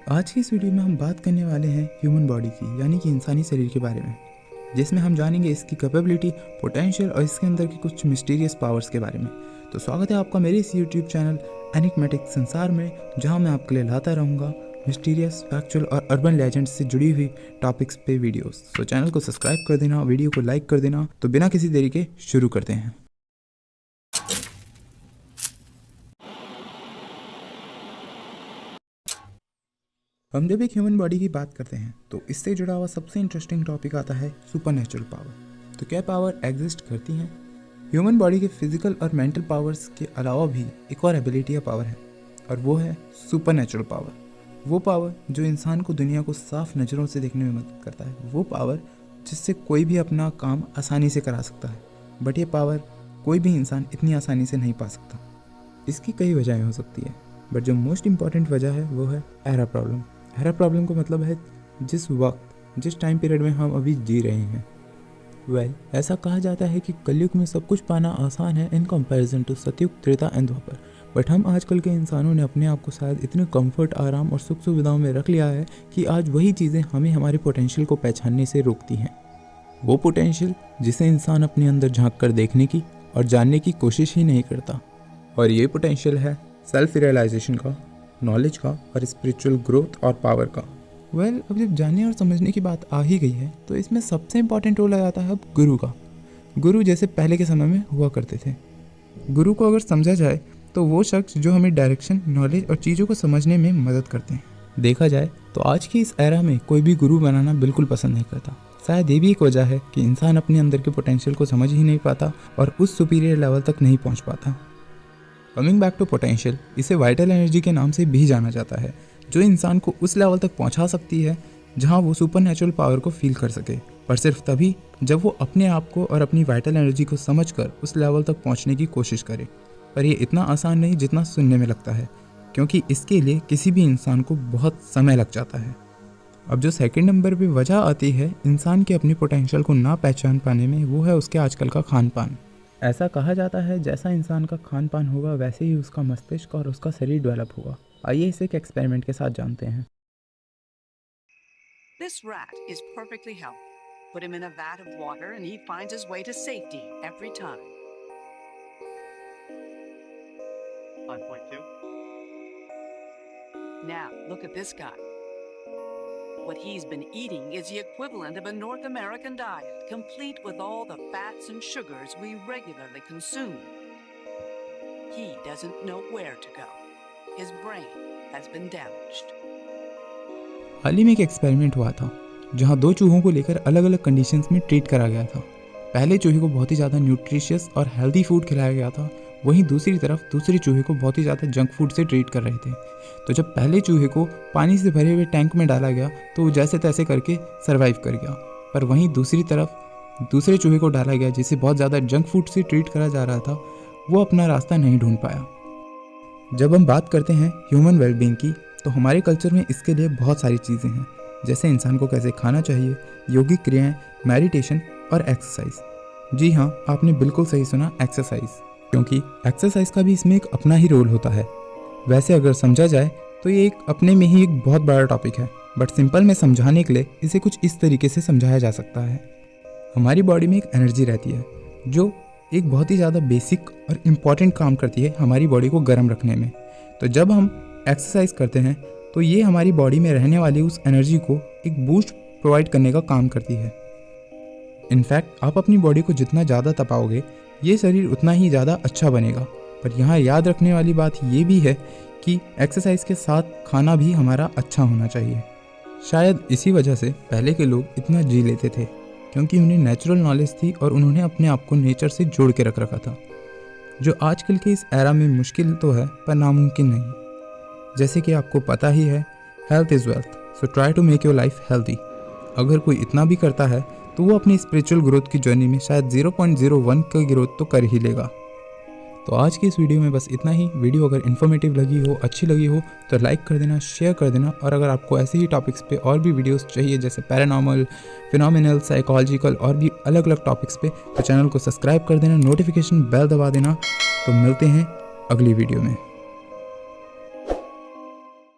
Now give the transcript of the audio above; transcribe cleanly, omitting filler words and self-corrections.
आज की इस वीडियो में हम बात करने वाले हैं ह्यूमन बॉडी की, यानी कि इंसानी शरीर के बारे में, जिसमें हम जानेंगे इसकी कैपेबिलिटी, पोटेंशियल और इसके अंदर की कुछ मिस्टीरियस पावर्स के बारे में। तो स्वागत है आपका मेरे इस यूट्यूब चैनल एनिग्मेटिक संसार में, जहां मैं आपके लिए लाता रहूँगा मिस्टीरियस, फैक्चुअल और अर्बन लेजेंड्स से जुड़ी हुई टॉपिक्स पे वीडियोस। तो चैनल को सब्सक्राइब कर देना, वीडियो को लाइक कर देना। तो बिना किसी देरी के शुरू करते हैं। हम जब एक ह्यूमन बॉडी की बात करते हैं तो इससे जुड़ा हुआ सबसे इंटरेस्टिंग टॉपिक आता है सुपरनेचुरल पावर। तो क्या पावर एग्जिस्ट करती हैं? ह्यूमन बॉडी के फिजिकल और मेंटल पावर्स के अलावा भी एक और एबिलिटी या पावर है, और वो है सुपरनेचुरल पावर। वो पावर जो इंसान को दुनिया को साफ नज़रों से देखने में मदद करता है। वो पावर जिससे कोई भी अपना काम आसानी से करा सकता है, बट ये पावर कोई भी इंसान इतनी आसानी से नहीं पा सकता। इसकी कई वजहें हो सकती है, बट जो मोस्ट इम्पॉर्टेंट वजह है वो है एरा प्रॉब्लम। एरा प्रॉब्लम का मतलब है जिस वक्त, जिस टाइम पीरियड में हम अभी जी रहे हैं। ऐसा कहा जाता है कि कलयुग में सब कुछ पाना आसान है इन कंपैरिजन टू सतयुग, त्रेता एंड द्वापर। बट हम आजकल के इंसानों ने अपने आप को शायद इतने कंफर्ट, आराम और सुख सुविधाओं में रख लिया है कि आज वही चीज़ें हमें हमारे पोटेंशियल को पहचानने से रोकती हैं। वो पोटेंशियल जिसे इंसान अपने अंदर झांक कर देखने की और जानने की कोशिश ही नहीं करता। और ये पोटेंशियल है सेल्फ रियलाइजेशन का, नॉलेज का और स्पिरिचुअल ग्रोथ और पावर का। अब जब जानने और समझने की बात आ ही गई है तो इसमें सबसे इम्पॉर्टेंट रोल आ जाता है अब गुरु का। गुरु जैसे पहले के समय में हुआ करते थे। गुरु को अगर समझा जाए तो वो शख्स जो हमें डायरेक्शन, नॉलेज और चीज़ों को समझने में मदद करते हैं। देखा जाए तो आज की इस एरा में कोई भी गुरु बनाना बिल्कुल पसंद नहीं करता। शायद ये भी एक वजह है कि इंसान अपने अंदर के पोटेंशियल को समझ ही नहीं पाता और उस सुपीरियर लेवल तक नहीं पहुँच पाता। कमिंग बैक टू पोटेंशियल, इसे वाइटल एनर्जी के नाम से भी जाना जाता है, जो इंसान को उस लेवल तक पहुंचा सकती है जहां वो सुपरनेचुरल पावर को फील कर सके, पर सिर्फ तभी जब वो अपने आप को और अपनी वाइटल एनर्जी को समझकर उस लेवल तक पहुंचने की कोशिश करे। पर ये इतना आसान नहीं जितना सुनने में लगता है, क्योंकि इसके लिए किसी भी इंसान को बहुत समय लग जाता है। अब जो सेकंड नंबर पे वजह आती है इंसान के अपनी पोटेंशियल को ना पहचान पाने में, वो है उसके आजकल का खान पान। ऐसा कहा जाता है जैसा इंसान का खान पान होगा वैसे ही उसका मस्तिष्क और उसका शरीर डेवलप होगा। आइए इसे एक एक्सपेरिमेंट के साथ जानते हैं। This rat is perfectly healthy. Put him in a vat of water and he finds his way to safety every time. 5.2. Now, look at this guy. What he's been eating is the equivalent of a North American diet, complete with all the fats and sugars we regularly consume. He doesn't know where to go. His brain has been damaged. हाल ही में एक experiment हुआ था जहां दो चूहों को लेकर अलग अलग कंडीशंस में ट्रीट करा गया था। पहले चूहे को बहुत ही ज़्यादा न्यूट्रिशियस और हेल्दी फूड खिलाया गया था, वहीं दूसरी तरफ दूसरे चूहे को बहुत ही ज़्यादा जंक फूड से ट्रीट कर रहे थे। तो जब पहले चूहे को पानी से भरे हुए टैंक में डाला गया तो वो जैसे तैसे करके सरवाइव कर गया, पर वहीं दूसरी तरफ दूसरे चूहे को डाला गया जिसे बहुत ज़्यादा जंक फूड से ट्रीट करा जा रहा था, वो अपना रास्ता नहीं ढूंढ पाया। जब हम बात करते हैं ह्यूमन वेलबींग की, तो हमारे कल्चर में इसके लिए बहुत सारी चीज़ें हैं, जैसे इंसान को कैसे खाना चाहिए, योगिक क्रियाएं, मेडिटेशन और एक्सरसाइज। जी हाँ, आपने बिल्कुल सही सुना, एक्सरसाइज, क्योंकि एक्सरसाइज का भी इसमें एक अपना ही रोल होता है। वैसे अगर समझा जाए तो ये एक अपने में ही एक बहुत बड़ा टॉपिक है, बट सिंपल में समझाने के लिए इसे कुछ इस तरीके से समझाया जा सकता है। हमारी बॉडी में एक एनर्जी रहती है जो एक बहुत ही ज़्यादा बेसिक और इम्पॉर्टेंट काम करती है हमारी बॉडी को गर्म रखने में। तो जब हम एक्सरसाइज करते हैं तो ये हमारी बॉडी में रहने वाली उस एनर्जी को एक बूस्ट प्रोवाइड करने का काम करती है। इनफैक्ट आप अपनी बॉडी को जितना ज़्यादा तपाओगे ये शरीर उतना ही ज़्यादा अच्छा बनेगा। पर यहाँ याद रखने वाली बात ये भी है कि एक्सरसाइज के साथ खाना भी हमारा अच्छा होना चाहिए। शायद इसी वजह से पहले के लोग इतना जी लेते थे, क्योंकि उन्हें नेचुरल नॉलेज थी और उन्होंने अपने आप को नेचर से जोड़ के रख रखा था, जो आजकल के इस एरा में मुश्किल तो है पर नामुमकिन नहीं। जैसे कि आपको पता ही है, health is wealth, so try to make your life healthy. अगर कोई इतना भी करता है तो वो अपनी स्पिरिचुअल ग्रोथ की जर्नी में शायद 0.01 का ग्रोथ तो कर ही लेगा। तो आज की इस वीडियो में बस इतना ही। वीडियो अगर इन्फॉर्मेटिव लगी हो, अच्छी लगी हो तो लाइक कर देना, शेयर कर देना, और अगर आपको ऐसे ही टॉपिक्स पे और भी वीडियोस चाहिए जैसे पैरानॉर्मल, फिनोमिनल, साइकोलॉजिकल और भी अलग अलग टॉपिक्स पे, तो चैनल को सब्सक्राइब कर देना, नोटिफिकेशन बेल दबा देना। तो मिलते हैं अगली वीडियो में।